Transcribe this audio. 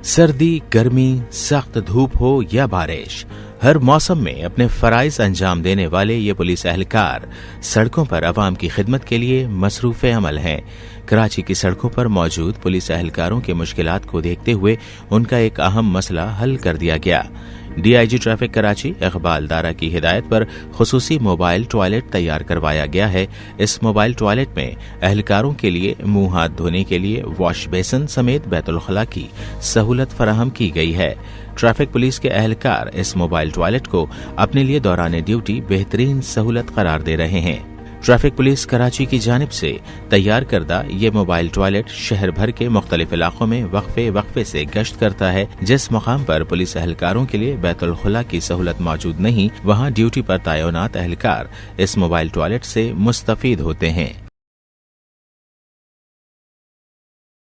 सर्दी, गर्मी, सख्त धूप हो या बारिश, हर मौसम में अपने फराइज अंजाम देने वाले ये पुलिस एहलकार सड़कों पर अवाम की खिदमत के लिए मसरूफ अमल हैं। कराची की सड़कों पर मौजूद पुलिस एहलकारों के मुश्किलात को देखते हुए उनका एक अहम मसला हल कर दिया गया। डीआईजी ट्रैफिक कराची इकबाल दारा की हिदायत पर खुसूसी मोबाइल टॉयलेट तैयार करवाया गया है। इस मोबाइल टॉयलेट में एहलकारों के लिए मुंह हाथ धोने के लिए वॉश बेसिन समेत बैतुल खला की सहूलत फराहम की गई है। ट्रैफिक पुलिस के एहलकार इस मोबाइल टॉयलेट को अपने लिए दौरान ड्यूटी बेहतरीन सहूलत करार दे रहे हैं। ट्रैफिक पुलिस कराची की जानिब से तैयार करदा ये मोबाइल टॉयलेट शहर भर के मुख्तलिफ इलाकों में वक्फे से गश्त करता है। जिस मकाम पर पुलिस एहलकारों के लिए बैतुल खुला की सहूलत मौजूद नहीं, वहाँ ड्यूटी पर तैनात एहलकार इस मोबाइल टॉयलेट से मुस्तफीद होते हैं।